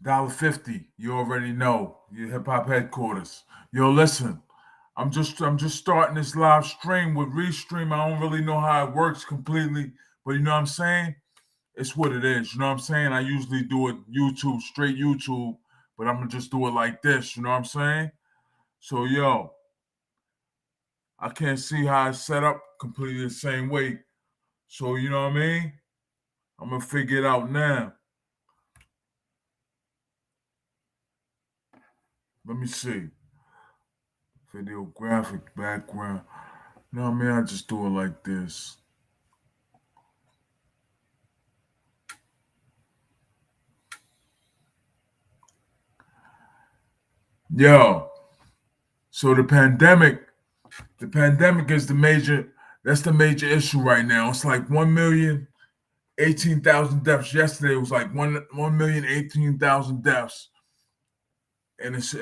Dolla50, you already know your hip hop headquarters. Yo, listen, I'm just starting this live stream with Restream. I don't really know how it works completely, but you know what I'm saying? It's what it is. You know what I'm saying? I usually do it YouTube, straight YouTube, but I'm gonna just do it like this. You know what I'm saying? So yo, I can't see how it's set up completely the same way. So you know what I mean? I'm gonna figure it out now. Let me see. Video graphic background. You know what I mean? I just do it like this. Yo, so the pandemic is that's the major issue right now. It's like 1,018,000 deaths. Yesterday it was like 1,018,000 deaths, and it's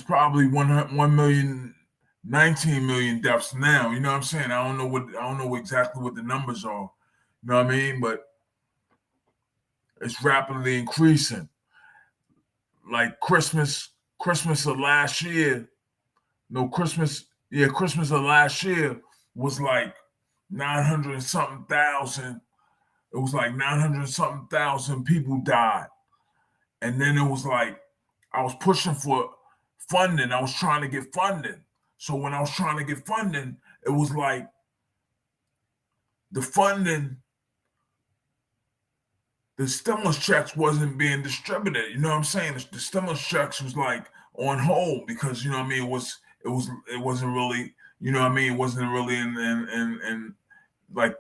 probably 1,019,000,000 deaths now. You know what I'm saying? I don't know exactly what the numbers are. You know what I mean? But it's rapidly increasing. Like Christmas of last year, no Christmas, yeah, Christmas of last year was like 900 and something thousand. It was like 900 and something thousand people died. And then it was like I was pushing for funding. I was trying to get funding. So when I was trying to get funding, it was like the funding, the stimulus checks wasn't being distributed. You know what I'm saying? The stimulus checks was like on hold because you know what I mean. It wasn't really, you know what I mean. It wasn't really in like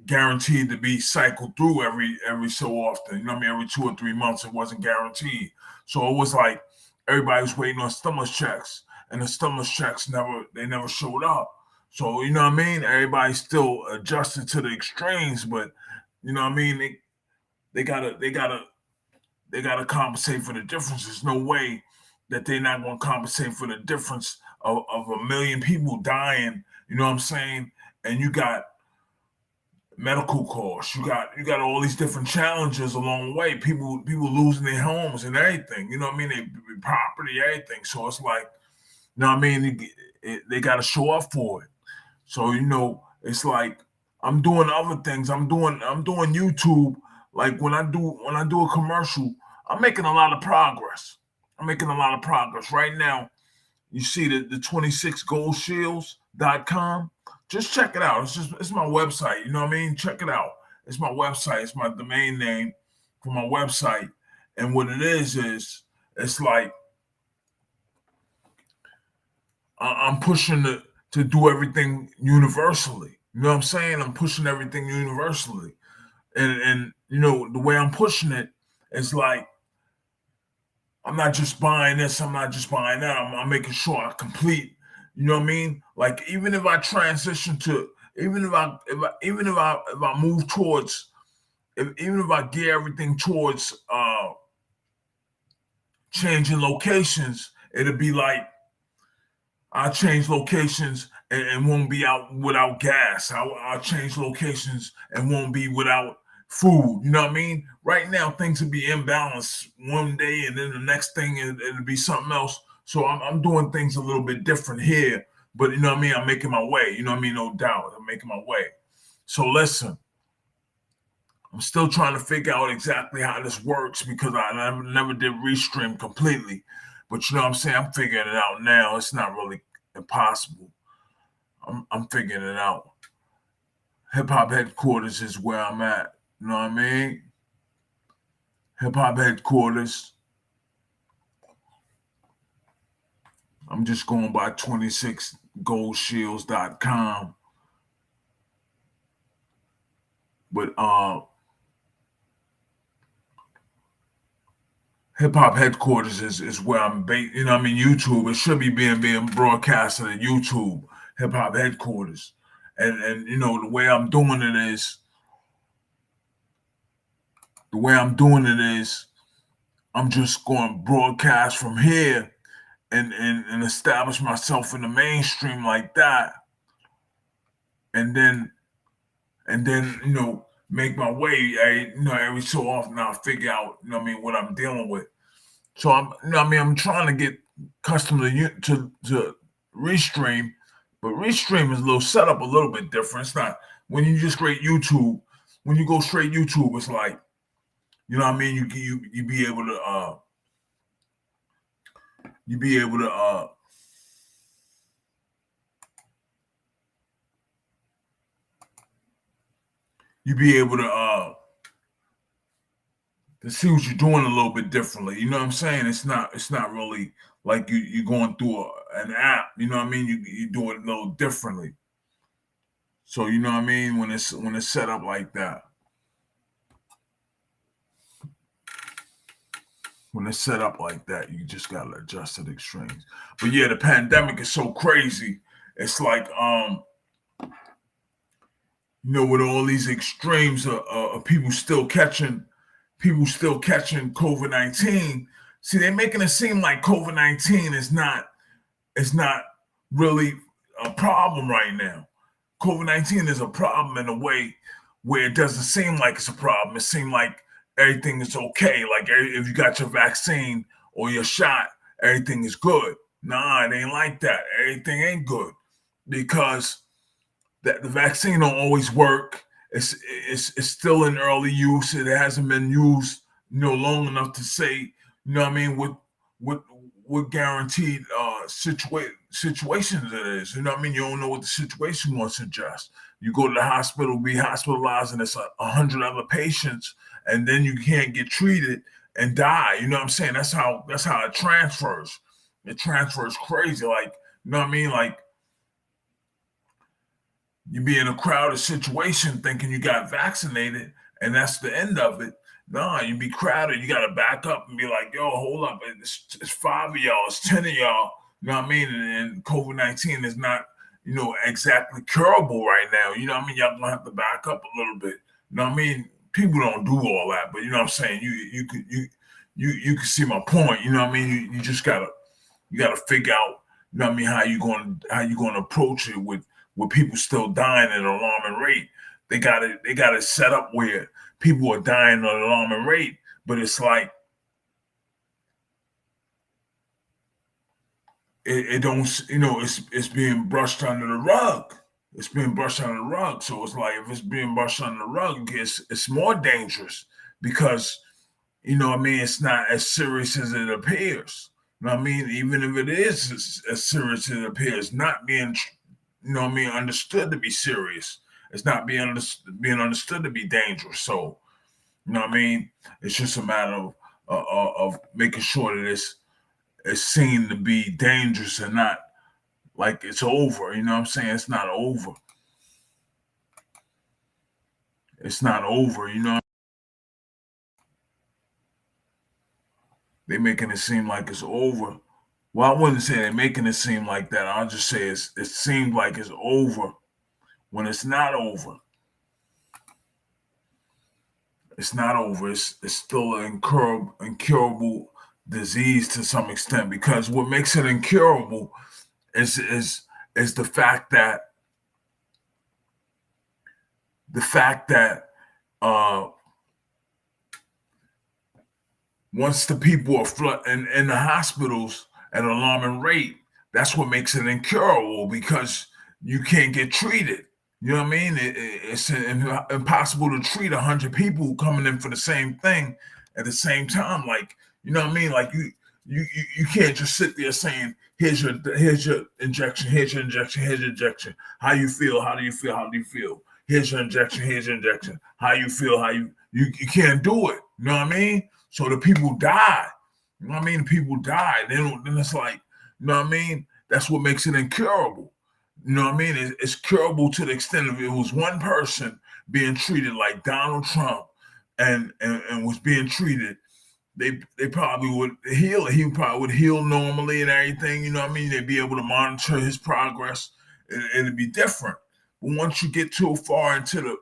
guaranteed to be cycled through every so often. You know what I mean? Every 2 or 3 months, it wasn't guaranteed. So it was like everybody was waiting on stimulus checks, and the stimulus checks never showed up. So you know what I mean? Everybody still adjusted to the extremes, but you know what I mean? They gotta they gotta they gotta compensate for the difference. There's no way that they're not gonna compensate for the difference of a million people dying. You know what I'm saying? And you got medical costs. You got all these different challenges along the way. People losing their homes and everything. You know what I mean? They property, everything. So it's like, you know what I mean? They got to show up for it. So you know, it's like I'm doing other things. I'm doing YouTube. Like when I do a commercial, I'm making a lot of progress. I'm making a lot of progress right now. You see the 26goldshields.com. Just check it out. It's my website. You know what I mean? Check it out. It's my website. It's my domain name for my website. And what it is it's like I'm pushing to do everything universally. You know what I'm saying? I'm pushing everything universally. And you know, the way I'm pushing it is like I'm not just buying this, I'm not just buying that. I'm making sure I complete. You know what I mean? Like even if I transition to, even if I move towards, even if I gear everything towards changing locations, it'll be like I'll change locations and won't be out without gas. I'll change locations and won't be without food. You know what I mean? Right now, things will be imbalanced one day, and then the next thing it'll be something else. So I'm doing things a little bit different here, but you know what I mean? I'm making my way. You know what I mean? No doubt. I'm making my way. So listen, I'm still trying to figure out exactly how this works because I never did Restream completely. But you know what I'm saying? I'm figuring it out now. It's not really impossible. I'm figuring it out. Hip hop headquarters is where I'm at. You know what I mean? Hip hop headquarters. I'm just going by 26goldshields.com. But hip hop headquarters is where I'm based. You know what I mean? YouTube. It should be being broadcasted at YouTube. Hip hop headquarters. And you know, the way I'm doing it is I'm just going to broadcast from here and establish myself in the mainstream like that. And then you know, make my way. Every so often I'll figure out, what I'm dealing with. So I'm trying to get accustomed to Restream, but Restream is a little setup a little bit different. It's not when you just straight YouTube. When you go straight YouTube, it's like, you be able to you be able to you be able to see what you're doing a little bit differently. You know what I'm saying? It's not really like you're going through an app. You know what I mean? You do it a little differently. So you know what I mean when it's set up like that. When it's set up like that, you just gotta adjust to the extremes. But yeah, the pandemic is so crazy. It's like with all these extremes of people still catching COVID-19. See, they're making it seem like COVID-19 is not really a problem right now. COVID-19 is a problem in a way where it doesn't seem like it's a problem. It seems like everything is okay. Like if you got your vaccine or your shot, everything is good. Nah, it ain't like that. Everything ain't good because the vaccine don't always work. It's still in early use. It hasn't been used, long enough to say, what guaranteed situations it is. You don't know what the situation will suggest. You go to the hospital, be hospitalized, and it's 100 other patients, and then you can't get treated and die. You know what I'm saying? That's how it transfers. It transfers crazy. Like, like you be in a crowded situation thinking you got vaccinated and that's the end of it. No, you be crowded. You got to back up and be like, yo, hold up. It's 5 of y'all. It's 10 of y'all. You know what I mean? And COVID-19 is not, exactly curable right now. You know what I mean? Y'all going to have to back up a little bit. You know what I mean? People don't do all that, but you know what I'm saying? You can see my point. You know what I mean? You just got to figure out, how you going to approach it with people still dying at an alarming rate. They got it set up where people are dying at an alarming rate, but it's like it don't, it's being brushed under the rug. It's being brushed under the rug. So it's like if it's being brushed under the rug, it's more dangerous because it's not as serious as it appears. You know what I mean? Even if it is as serious as it appears, not being understood to be serious. It's not being understood to be dangerous. So, it's just a matter of making sure that it's seen to be dangerous and not like it's over. You know what I'm saying? It's not over. It's not over. They're making it seem like it's over. Well, I wouldn't say they're making it seem like that. I'll just say it seems like it's over when it's not over. It's not over. It's still an incurable disease to some extent because what makes it incurable is the fact that once the people are in the hospitals at an alarming rate, that's what makes it incurable because you can't get treated. You know what I mean? It's impossible to treat 100 people coming in for the same thing at the same time. Like, you know what I mean? Like you can't just sit there saying, here's your injection, here's your injection, here's your injection. How you feel? How do you feel? How do you feel? Here's your injection, here's your injection. How you feel? You can't do it. You know what I mean? So the people die. You know what I mean? The people die. Then it's like, you know what I mean? That's what makes it incurable. You know what I mean? It's curable to the extent of it was one person being treated like Donald Trump and was being treated, they probably would heal. He probably would heal normally and everything. You know what I mean? They'd be able to monitor his progress. It'd be different. But once you get too far into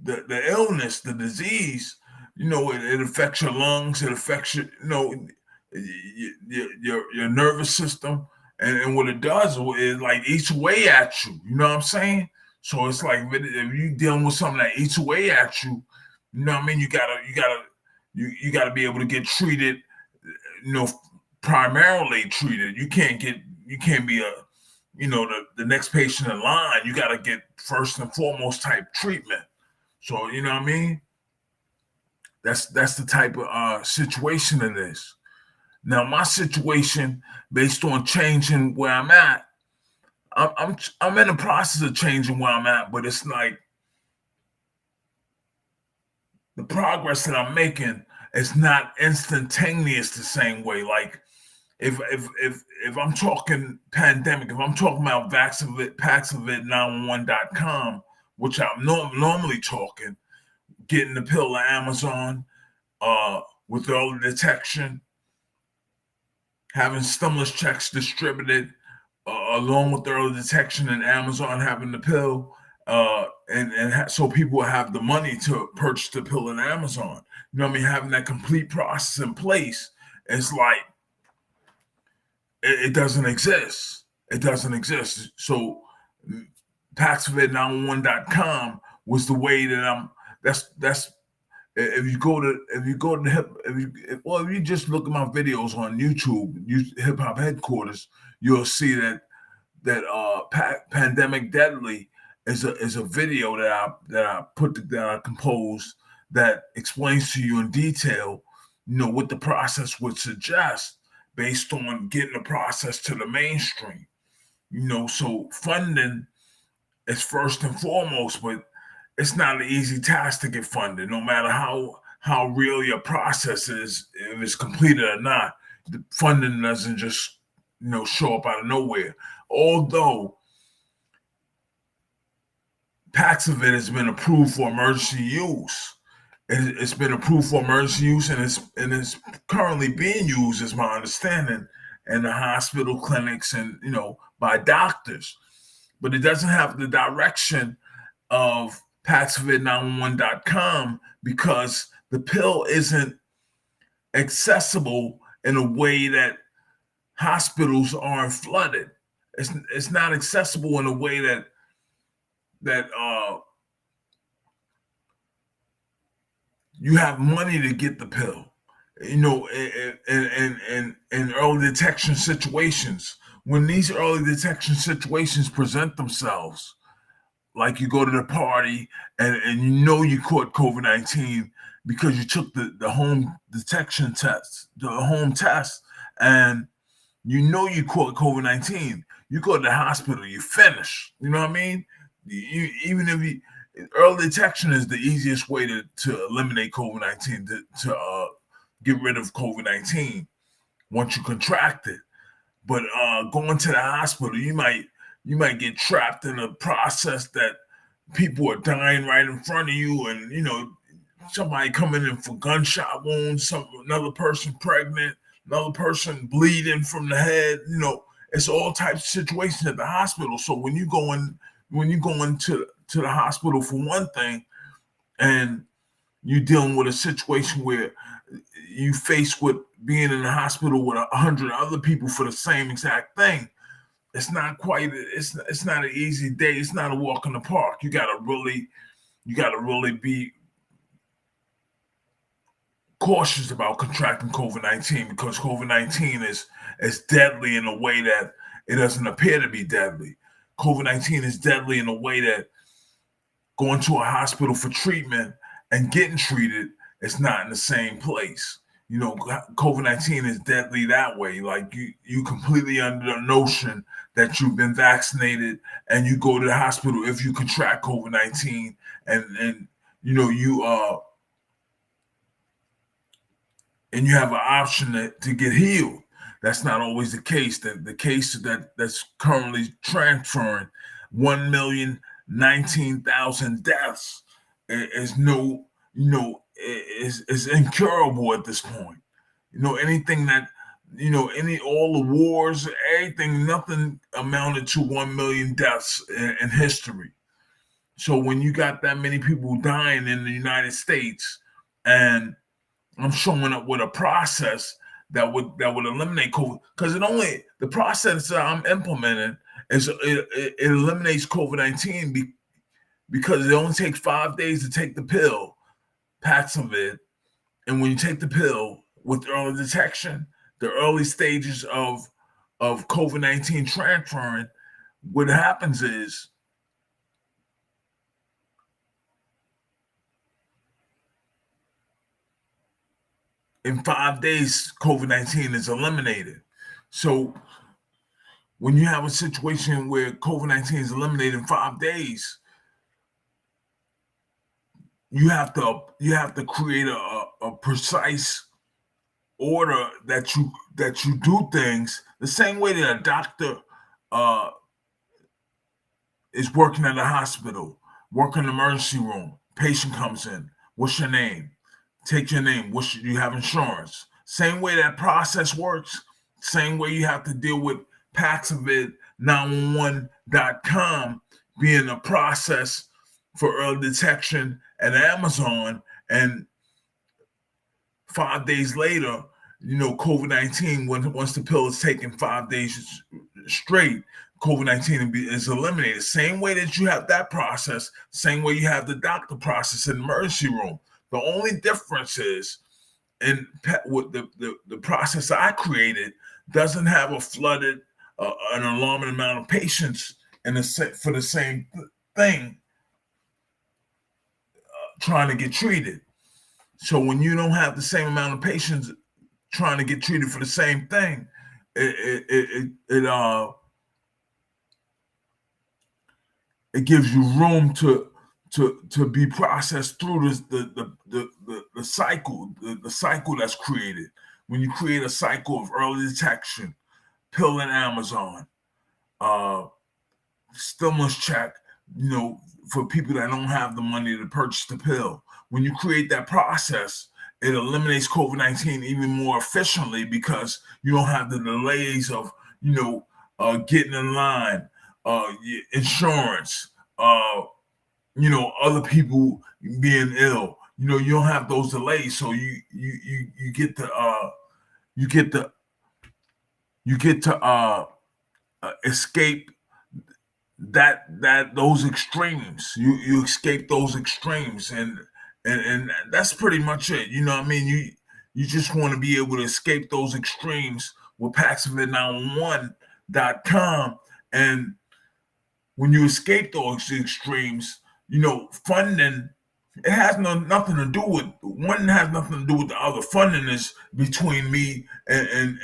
the illness, the disease, it affects your lungs. It affects your nervous system. And what it does is like eats away at you. You know what I'm saying? So it's like if you dealing with something that eats away at you, you know what I mean. You gotta be able to get treated, you know, primarily treated. You can't be a, you know, the next patient in line. You got to get first and foremost type treatment. So you know what I mean. That's the type of situation it is. Now my situation, based on changing where I'm at, I'm in the process of changing where I'm at, but it's like the progress that I'm making is not instantaneous the same way. Like if I'm talking pandemic, if I'm talking about Paxlovid911.com, which I'm normally talking, getting the pill at Amazon, with early detection, having stimulus checks distributed, along with early detection, and Amazon having the pill, so people have the money to purchase the pill in Amazon. You know what I mean? Having that complete process in place, it's like it doesn't exist. It doesn't exist. So Paxlovid911.com was the way that that's if you go to if you just look at my videos on YouTube, Hip Hop Headquarters, you'll see that Pandemic Deadly is a video that I composed that explains to you in detail, you know, what the process would suggest based on getting the process to the mainstream. You know, so funding is first and foremost, but it's not an easy task to get funded, no matter how real your process is, if it's completed or not. The funding doesn't just, you know, show up out of nowhere. Although Paxlovid has been approved for emergency use, it's been approved for emergency use, and it's currently being used, is my understanding, in the hospital, clinics, and, you know, by doctors. But it doesn't have the direction of Paxlovid911.com because the pill isn't accessible in a way that hospitals aren't flooded. It's not accessible in a way that you have money to get the pill. You know, in early detection situations, when these early detection situations present themselves, like you go to the party and you know you caught COVID-19 because you took the home detection test, the home test, and you know you caught COVID-19. You go to the hospital, you finish. You know what I mean? Even if you, early detection is the easiest way to eliminate COVID-19, to get rid of COVID-19 once you contract it. But going to the hospital, you might get trapped in a process that people are dying right in front of you, and you know, somebody coming in for gunshot wounds, another person pregnant, another person bleeding from the head. You know, it's all types of situations at the hospital. So when you go into the hospital for one thing, and you're dealing with a situation where you face with being in the hospital with 100 other people for the same exact thing, it's not an easy day. It's not a walk in the park. You gotta really be cautious about contracting COVID-19, because COVID-19 is deadly in a way that it doesn't appear to be deadly. COVID-19 is deadly in a way that going to a hospital for treatment and getting treated is not in the same place. You know, COVID-19 is deadly that way. Like you completely under the notion that you've been vaccinated and you go to the hospital if you contract COVID-19, and you know and you have an option to get healed. That's not always the case. The case that's currently transferring 1,019,000 deaths is is incurable at this point. You know, anything that, you know, all the wars, everything, nothing amounted to 1 million deaths in history. So when you got that many people dying in the United States, and I'm showing up with a process that would eliminate COVID, because the process that I'm implementing is it eliminates COVID-19 because it only takes 5 days to take the pill, Paxlovid. And when you take the pill with early detection, the early stages of COVID-19 transferring, what happens is in 5 days, COVID-19 is eliminated. So when you have a situation where COVID-19 is eliminated in 5 days, you have to create a precise order that you do things the same way that a doctor uh, is working at a hospital, working in the emergency room. Patient comes in. What's your name? Take your name. You have insurance? Same way that process works. Same way you have to deal with Paxlovid911.com being a process for early detection at Amazon, and 5 days later, COVID-19, once the pill is taken 5 days straight, COVID-19 is eliminated. Same way that you have that process, same way you have the doctor process in the emergency room. The only difference is with the process I created doesn't have a flooded, an alarming amount of patients for the same thing trying to get treated. So when you don't have the same amount of patients trying to get treated for the same thing, it gives you room to be processed through the cycle, the cycle that's created. When you create a cycle of early detection, pill in Amazon, stimulus check, for people that don't have the money to purchase the pill. When you create that process, it eliminates COVID-19 even more efficiently because you don't have the delays of, getting in line, insurance, other people being ill. You don't have those delays, so you get to escape those extremes. You escape those extremes, and that's pretty much it. You know what I mean? You just want to be able to escape those extremes with Paxlovid911.com. And when you escape those extremes, funding, it has nothing to do with one, has nothing to do with the other. Funding is between me and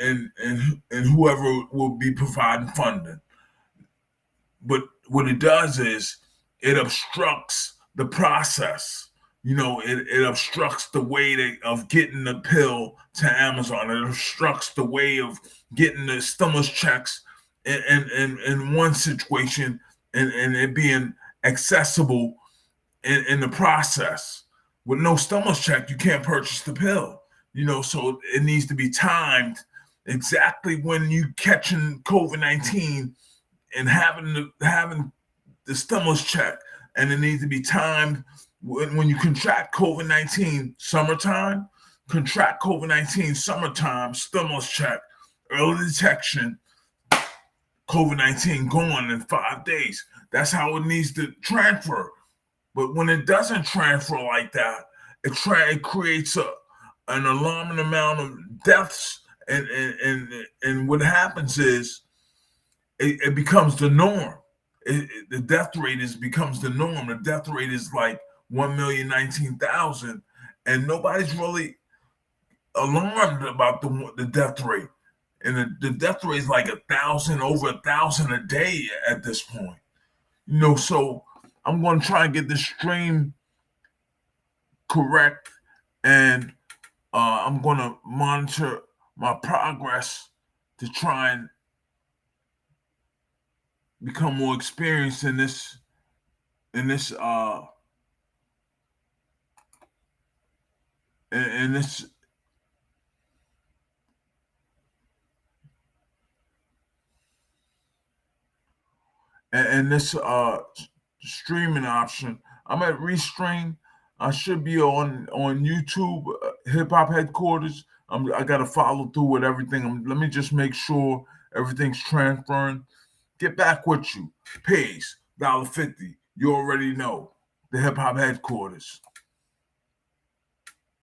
whoever will be providing funding. But what it does is it obstructs the process. It obstructs the way of getting the pill to Amazon. It obstructs the way of getting the stimulus checks in one situation, and it being accessible in the process. With no stimulus check, you can't purchase the pill. So it needs to be timed exactly when you catching COVID-19 and having the stimulus check, and it needs to be timed when you contract COVID-19 summertime, summertime, stimulus check, early detection, COVID-19 gone in 5 days. That's how it needs to transfer. But when it doesn't transfer like that, it creates an alarming amount of deaths, and what happens is it becomes the norm. The death rate becomes the norm. The death rate is like 1,019,000, and nobody's really alarmed about the death rate. And the death rate is like 1,000, over 1,000 a day at this point. So I'm going to try and get this stream correct, and I'm going to monitor my progress to try and become more experienced in this in this streaming option. I'm at Restream. I should be on YouTube, Hip Hop Headquarters. I got to follow through with everything. Let me just make sure everything's transferring. Get back with you. Peace. Dolla50. You already know the hip hop headquarters.